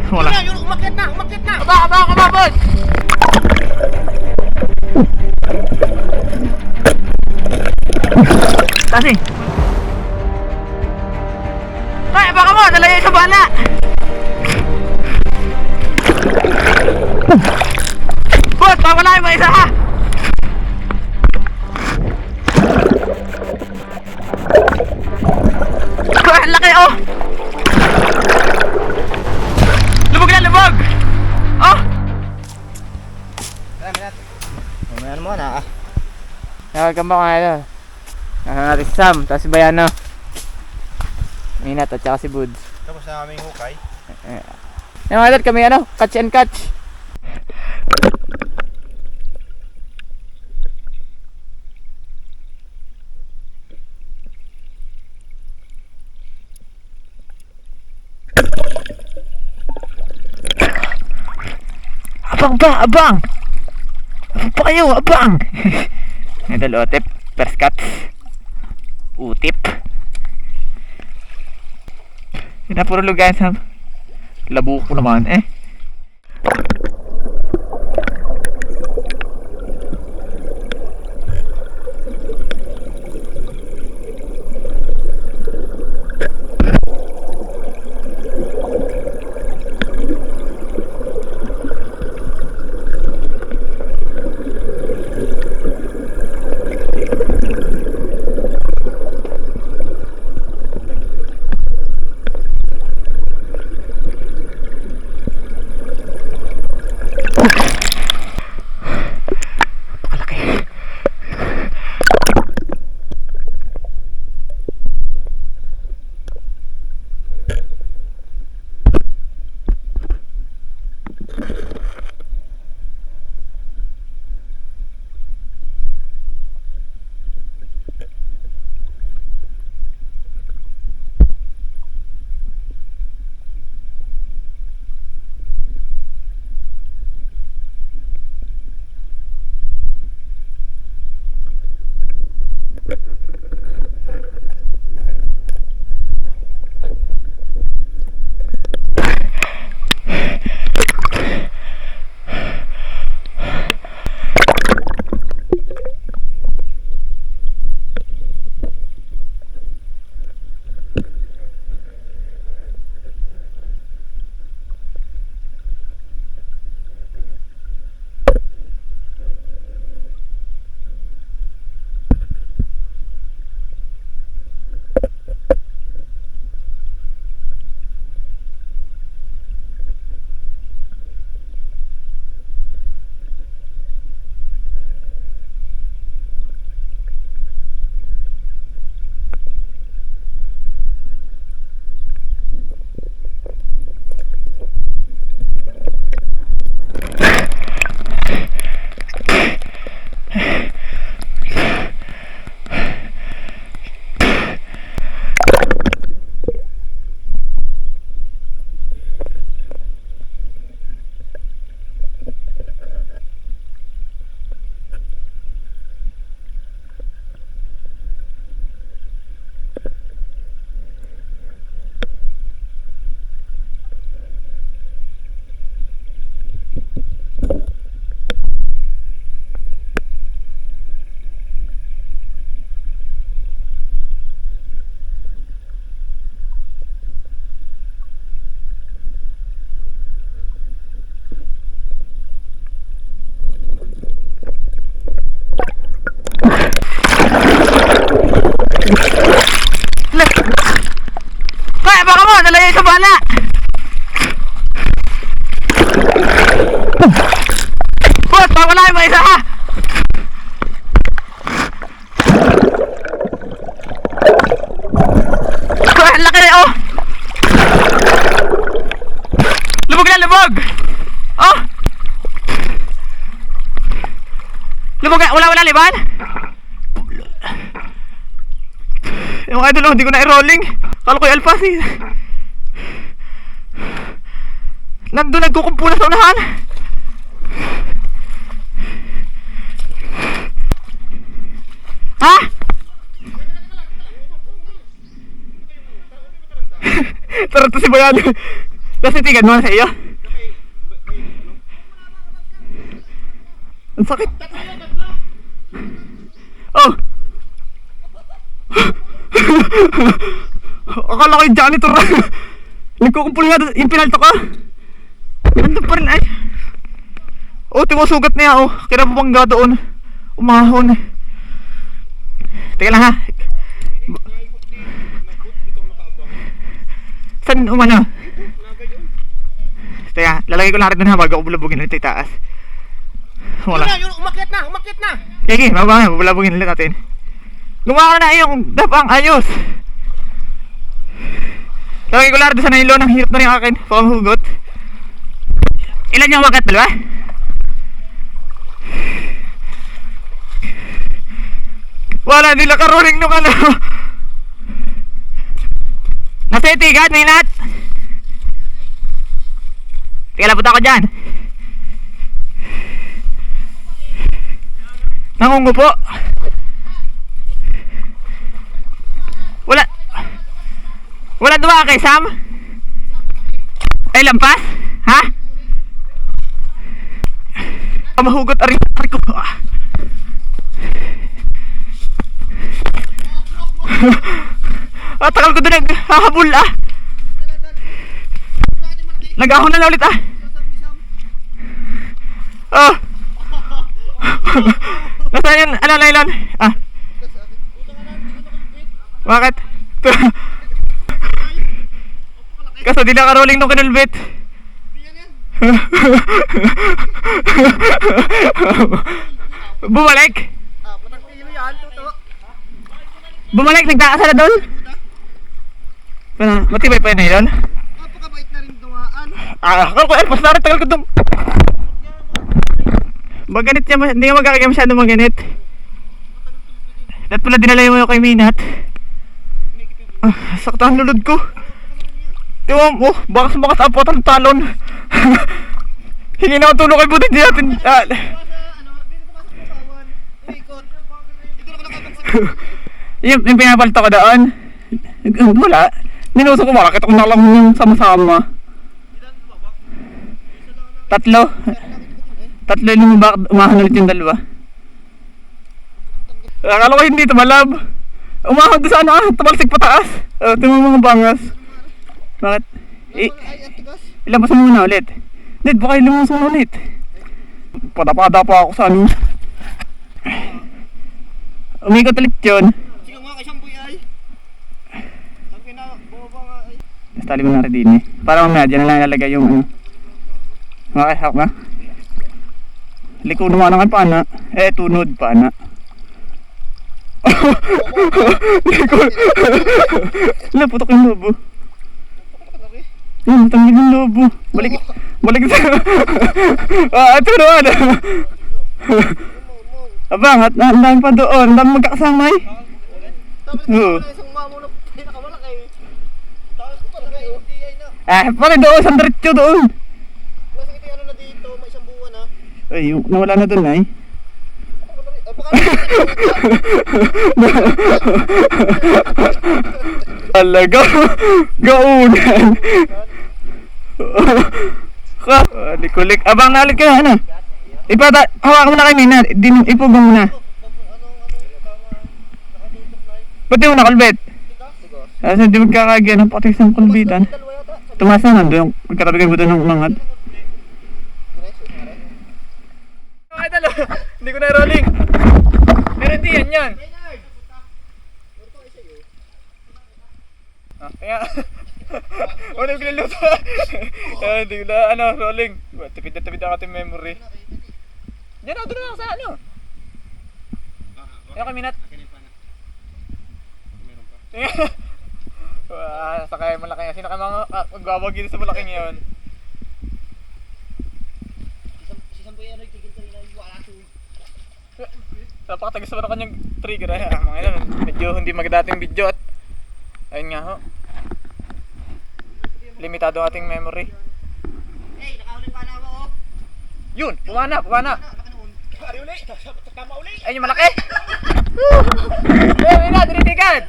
Wala. Yun, umakyat na, umakyat na. Aba, boss! Kasi. Ay, baka mo, nalagay sa bala. Boss, pawala yung isa ha. Ang laki oh. Lubog na lubog. Oh. Mamaya mo na. Welcome back mga idol. Nasa natin si Sam, tapos si Bayano, Minat at saka si Buds. Tapos na aming hukay. Yung mga idol, kami catch and catch. Abang ba, abang! Abang pa kayo, abang! Idol, otip, first cut, utip. Yun na, puro lugayan sa labo ko naman eh. Kaya baka mo, nalagay sa bala. Boss, pawala yung isa ha. Ang laki oh. Lubog na lubog. Oh. Lubog na, wala liban. Yung idol, hindi ko na i-rolling. Kala ko yung alpas eh. Nandun nagkukumpulan sa unahan. Ha? Tara to si Bayano. Kasi tigad mo sa iyo. Ang sakit. Oh. Akala ko yung janitor. Nagkukumpul nga doon. Yung pinalto ko. Nandun pa rin ay. Oh, timusugat niya oh. Kinababangga doon. Umahon. Teka lang ha. Saan umano? Teka, lalagay ko lang rin doon ha bago ako bulabugin ulit itaas. Wala. Yun, umakyat na, umakyat na. Sige, mababa nga, bulabugin ulit natin. Gumawa na yung dapang ayos. Lalagay ko lang rin doon sa nylon. Ang hirap na rin akin. Baka mahugot. Ilan yung umakyat? Dalawa? Wala nila karuling nung ano. Nasa itigan, may nat. Teka, labot ako dyan. Nangungo po. Wala duwa kay Sam? Ay, lampas? Ha? Mahugot aring ko. Takal ko doon naghahabol ah. Nag-ahon na ulit ah. Oh. Nasaan yan? Ano nylon? Ah. Bakit? Kaso di nakaroling nung kinulbit. Bumalik? Bumalik, nagtaas na doon? Matibay pa yun na yun? Napakabait na rin dumaan. Akal ko, mas narin tagal ko doon. Maganit niya, hindi nga magkakagaya masyado maganit. Dapat pala dinala mo yung kay Minat. Sakta ang lulod ko. Tiwam, oh, bakas apo ang talon. Hindi na ako tulong kay Buti natin. Yung pinapalito ko doon. Wala. Ninuso ko, bakit ako nalang yung sama-sama. Tatlo yung umahan ulit yung dalawa. Akala ko hindi tumalab. Umahan doon sa ano, tumalsik pataas. Tingnan mga bangas. Bakit? Ilabas mo muna ulit. Hindi, baka ilabas mo ulit. Pada pa ako sa ano. Umikot ulit yun. Sige mga kasamboy ay. Sabi na, bumaba nga ay. Tali mo na rin din eh. Para mamaya dyan na lang ilalagay yung ano. Okay, hawak na. Liko naman ang pana. Tunod pana. Liko. Putok yung lobo. Tangin yung lobo. Balik sa... ito naman. Abang, at ang dami pa doon. Ang dami magkakasamay. Oo. Isang mamulok, pinakamalaki. Tapos ko talaga, hindi ay na. Pare doon, sa diretso doon. Kasi ito ano na dito, may isang buwan ha. Ay, nawala na doon ay. Talaga, gaunan. Likulik. Abang nalik ka na, ano? Hawak mo na kay Mina. Ipog mo muna. Ba't di mo nakalbit? Kasi di magkakagyan. Napakatis ng kulbitan. Tumas na nandun. Magkatabi kayo buto ng umangat. Okay, talo. Hindi ko na rolling. Pero hindi yan. Kaya... Wala yung kinuluto. Hindi ko na, rolling. Tipid ang ating memory. Diyan doon na sa ano. Ano kami nat? Sakay malaki nga. Sino ka mga magwawagin sa malaking yun? Napakatagas naman ang kanyang trigger ay mga ilan. Medyo hindi magdating video at ayun nga ho. Limitado ang ating memory. Hey, nakahuli pa na ako oh. Yun, pumana. Ari uli, tama uli. Ayun yung malaki. Ayun na, dinitigan.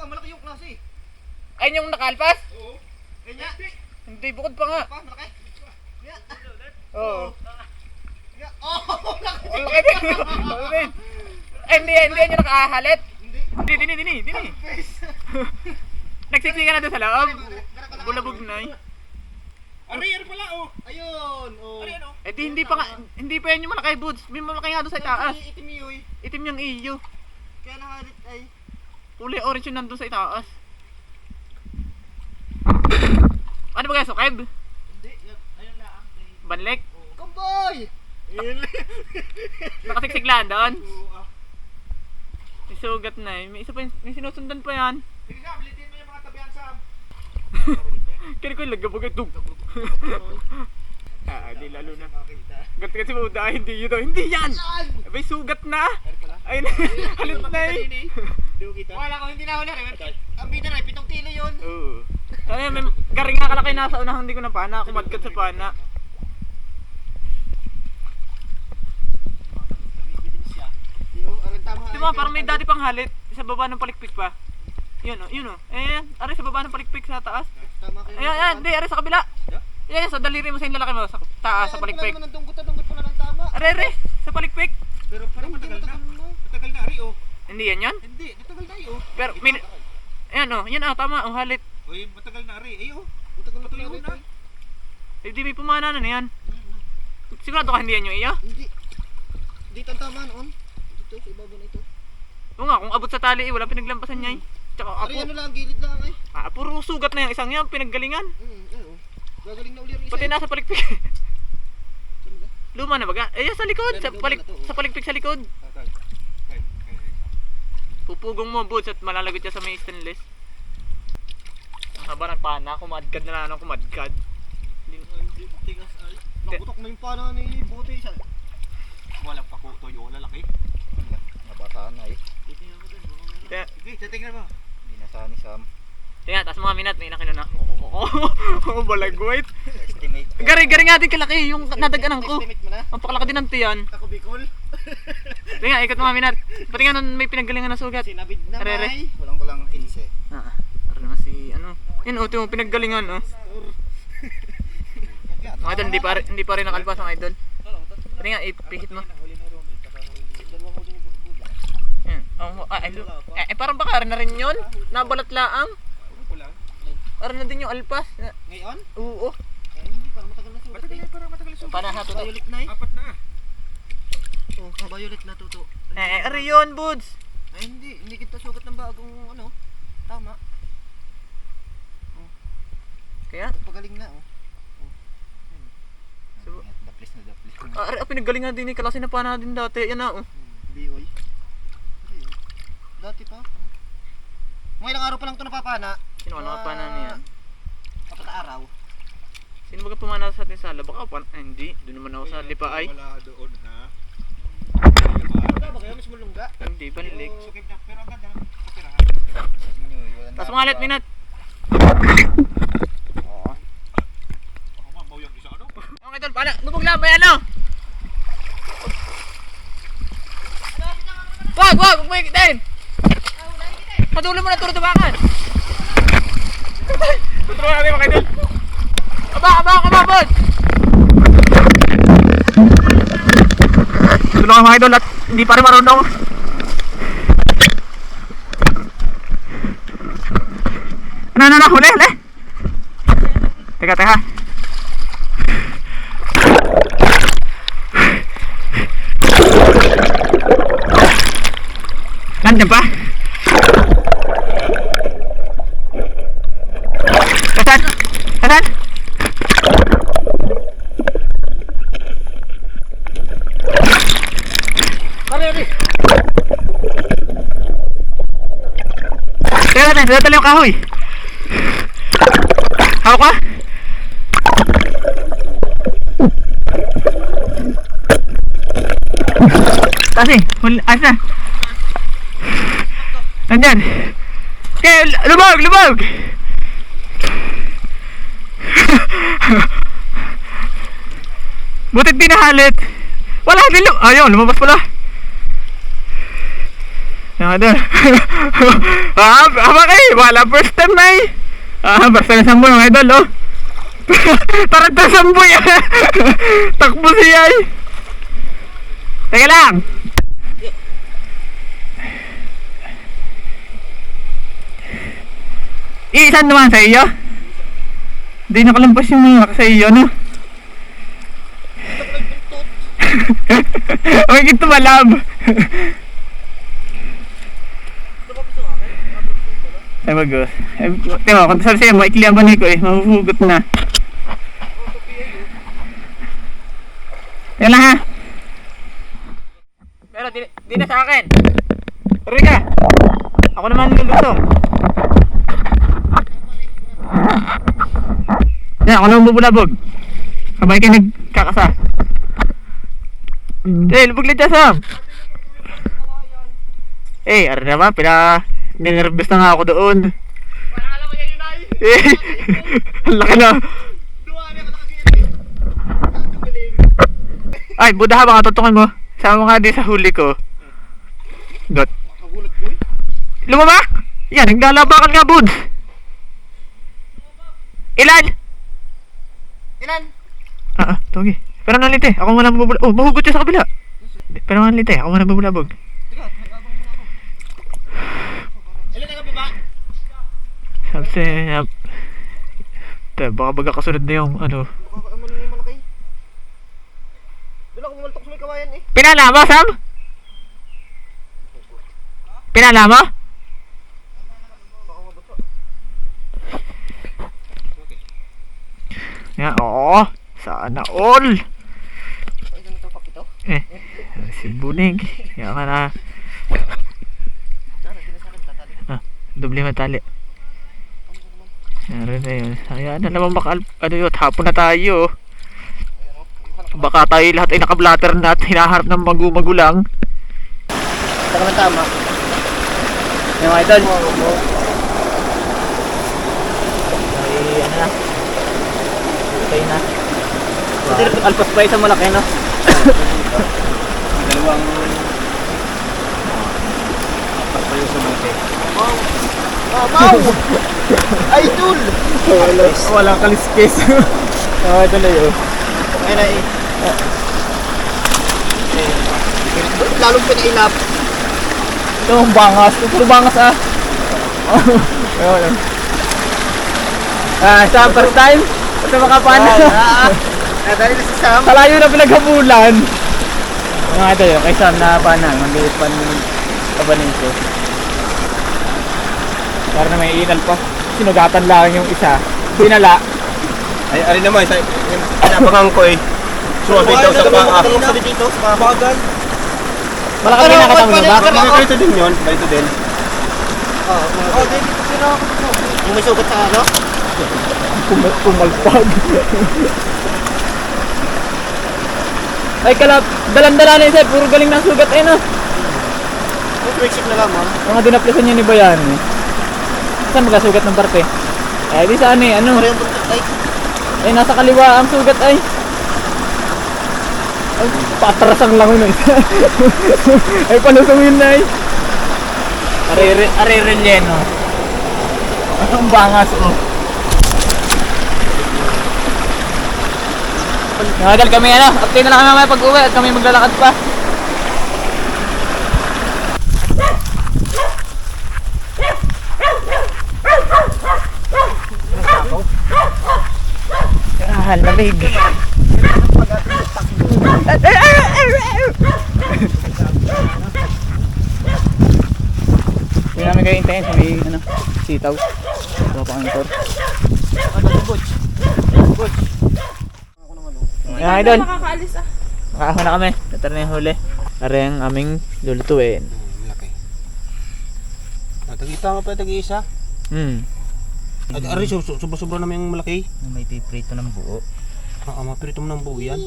Malaki yung klase. Ayun yung nakalpas? Oo. Eh, nya. Hindi, bukod pa nga. Pa, malaki. Nya. Oo. Nya. Oh, malaki. Malaki din. Malaki din. Eh, hindi nyo nakahalit. Hindi. Dini. Nagsiksika na doon sa loob. Bulabog na eh. Ari pala, oh. Ayun, oh. Ari, ano? Eh di, hindi pa yan yung malaki, Buds. May malaki nga doon sa itaas. Itim yun, eh. Itim yung iyo. Kaya nakalit ay. Kulay orange yun nandun sa itaas. Ano ba guys, sukeb? Hindi, ayun na. Banlik? Kamboy! Nakasiksiklaan doon? May sugat na eh. May isa pa may sinusundan pa yan. Sige nga, bilitin mo yung mga tabihan, Sam. Kaya ko yung lagabog ay dug. Di lalo na. Makita. Gat kasi mo dahil hindi yun. Hindi yan! May sugat na! Ayun, halit na eh. Wala ko, hindi na huli. Ang bida na, 7 kilo yun. Oo. Ay, may garing nga kalaki nasa unahan, hindi ko na pana. Kumadkat sa pana. Di ba, parang may dati pang halit. Sa baba ng palikpik pa. Yun o. Ayan, aray sa baba ng palikpik sa taas. Ayan, hindi, aray sa kabila. Ayan, sa daliri mo sa yung lalaki mo. Sa taas, sa palikpik. Dunggot pa na ng tama. Aray, sa palikpik. Pero parang matagal na. Matagal na, Ari, oh. Hindi yan yan. Hindi, matagal na, oh. Pero, ayan o, yan tama, ang halit. Uy, matagal na, Ari. Ay, oh. Matagal na. Eh, di may pumana na yan. Sigurado ka hindi yan yung iya? Hindi. Dito ang tama noon. Dito, sa ibabaw na ito. Oo nga, kung abot sa tali eh, walang pinaglampasan niya eh. Tsaka Ari, ano lang, gilid lang, eh. puro sugat na yung isang yan, pinaggalingan. Oh. Gagaling na uli rin isa. Pati nasa palikpik. Saan ba? Luma na baga? Eh, sa likod, sa palikpik sa likod. Pupugong mo, Buds, at malalagot siya sa may stainless. Ang haba ng pana, kumadkad na lang kumadkad. Hindi, tigas ay. Nakutok na yung pana ni Buti. Walang pakuto yung lalaki. Nabasaan na eh. Titingnan mo dun. Sige, titingnan mo. Hindi na sana ni Sam. Tingnan, taas mga minat, may nakino na. Oo, balagwait. Estimate. Garing nga din kalaki yung nadaganan ko. Estimate mo na. Ang pakalaki din ng tiyan. Ako Bicol. Tingnan, ikot mga minat. Pati nga nun may pinanggalingan na sugat. Sinabid na Arere. may. Kulang 15. Ano naman si, ano. Yun, ito yung pinanggalingan, oh. Mga idol, hindi pa rin nakalpas ang idol. Pati nga, ipihit mo. Yan. Parang baka na rin yun. Nabalat laang. Parang na din yung alpas. Ngayon? Oo. Hindi, parang matagal na sugat. Parang matagal na sugat. Panahato to. Violet na eh. Apat na. Oh, violet na tuto. Ari yun, Buds. Ay, hindi kita sugat ng bagong ano. Tama. Kaya? Pagaling na, oh. So, Daplis na daplis. pinagalingan din ni Kalasi na pa na din dati. Yan na, oh. Bioy. Dati pa. Mga ilang araw pa lang ito napapana. Sino ka nakapana niya? 4 na araw. Sino ba pumana sa atin sa sala? Baka hindi. Doon naman ako sa lipaay. Wala doon ha. Wala ba kayo? Mismo lungga? Hindi, banlik. Sukib na. Pero ang ganda. Kapirahan. Tapos mga let minat. Oo. Ako mabaw yung isa ano? Okay, tol. Paano? Lubog lang. May ano? Wag! Huwag mo ikitin! Patuloy mo na turo tubakan! Tuturo natin mga idol! Aba, Bud! Tulungan mga idol at hindi pa rin marunong. Ano, huli! Teka. Nandiyan pa? Kasan? Ari! Teka natin, dadali yung kahoy. Hawak ka? Kasi, ayos na. Nandyan. Okay, lumog! Butit di nahalit. Wala din ayun, lumabas pala. Yan doon. Haba kayo, wala first time na eh. Basta na samboy mga idol, oh. Parang ta samboy, takbo siya, eh. Teka lang. Iisan naman sa iyo. Di nakalampas yung mga sa iyo, no? Huwag ito malab. Ay bagus. Tengok, kung sabi sa'yo, maikli ang banay ko eh. Mahuhugot na. Yan lang ha. Pero di na sa akin. Tuloy ka. Ako naman lulutong. Yan, ako naman bubulabog. Sabay kayo nagkakasa. Lubog lang dyan, Sam. Aray naman, ninervous na nga ako doon. Parang alam ko yan yun ay. Ang laki na. Duwa niya kalaki yan eh. Ang galing. Ay, budaha baka tutukin mo. Sama nga din sa huli ko. Dot. Kagulat ko eh. Lumaba? Yan, naglalabakan nga, bud. Ilan? Ilan? Togi. Pero nalit eh, ako muna mabubulabog. Oh, mahugot siya sa kabila. Pero nalit eh, ako muna mabubulabog. Teka, habang muna ako. Ilan na ka ba? Sabi siya, baka baga kasunod na yung ano. Ano na yung malaki? Doon ako bumaltok sa may kawayan eh. Pinala mo, Sam? Pinala mo? Baka mabasa. Yan, oo. Sana all. Ay, ganito pa ito. Si Bunig. Yan ka na. Tara, sinasabi, tatali. Doble matali. Meron na yun. Ayan na naman ano yun, hapon na tayo. Baka tayo lahat ay nakablatter na at hinaharap ng magulang. Saka na tama. Yung mga idol. Ay, ano na. Okay na. Alpas pa isang malaki, no? Dalawang... Apat pa yung sumute. Wow! Idol! Walang kaliskis. Ito na yun. Ay na eh. Lalong pinailap. Ito ang bangas. Puro bangas ah. Ayun. Sa first time? Ito makapana. Nadali na si Sam. Kalayo na pinaghabulan. Mga ito yun, kay Sam na panang. Maliit pa ng kabanin ko. Para na may inal pa. Sinugatan lang yung isa. Pinala. Ay, ari naman, pinapakan ko eh. Suwabi daw sa paa. Sabi dito sa mga bagal. Malaki na nakatawin mo ba? Ganito din yun, ganito din. Oo, dito sila. Yung may sugat sa ano? Pumalpag. Ay kalap, dalan-dala na isa. Puro galing ng sugat eh no. Friendship na lamang. Mga dinaplasan niya ni Bayan eh. Saan magkasugat ng parte? Eh di saan eh, ano? Parehong buntot ay. Eh nasa kaliwa ang sugat ay. Ay, patrasang lang yun eh. Ay palusong yun na eh. Are-relleno. Ang bangas oh. Nagal kami ano, update na lang kami mamaya pag-uwi at kami maglalakad pa. Ah, lamig. Hindi namin kayo hintayin sa may ano, sitaw. Wala pa kang motor. Mga idol. Nakakaalis ah. Makaho na kami. Ito na yung huli. Ari ang aming lulutuin. Malaki. Tag-ita nga pa, tag-iisa. Ari, sobra-sobra naman yung malaki. May piprito ng buo. Mapirito mo ng buo yan.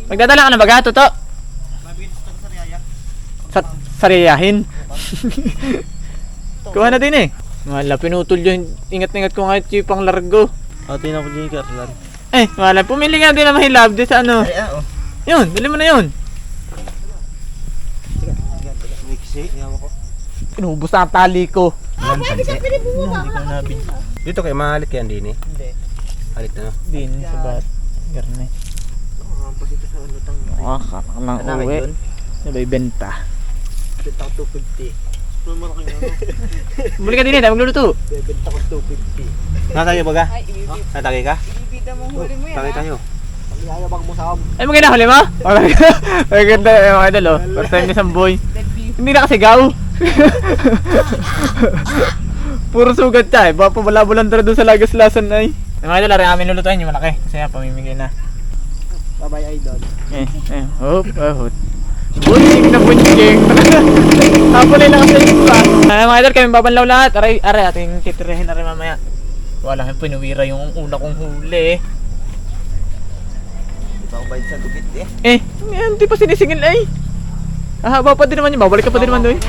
Magdadala ka na baga, Toto? Sa sariyahin. Kuha na din eh. Wala, pinutol yun. Ingat-ingat ko nga yung pang largo. Ate na ko dyan, Carlan. Eh, wala. Pumili nga din na mahilab din sa ano. Yun, bili mo na yun. Mixi, yaman ko. Inubos na ang tali ko. Pwede ka pinibunga. Dito kayo mahalik yan din eh. Hindi. Halik na no. Din sa bat. Garne. Pasito sa ano tang. Kapak lang Ano kayo uwi. dun? Sabay benta. Benta ko 250. Pero malaki na ano. Buli ka din tayo magluluto. Benta ko 250. Natagay ba ka? Ay, ibibida. Natagay ka? Ibibida mo huli mo yan. Tagay ah. tayo. Pag-iayabang mo sa Ay maganda huli mo? Maganda mga idol oh. First time ni Samboy. Hindi na kasigaw. Puro sugat siya eh. Baka pabalabulan tara doon sa lagas-lasan na eh. Mga idol, rin amin lulutuin yung malaki. Kasi nga pamimigay na. Bye-bye idol. Hop, hot. Bunching na bunching. Hapulay lang kasi yung pa. Mga idol, kami babanlaw lahat. Aray, ating titirahin na rin mamaya. Wala kang pinuwira yung una kong huli eh. Di pa ako bayad sa gupit eh. Hindi pa sinisingil ay. Haba pa din naman yun. Babalik ka pa din naman doon.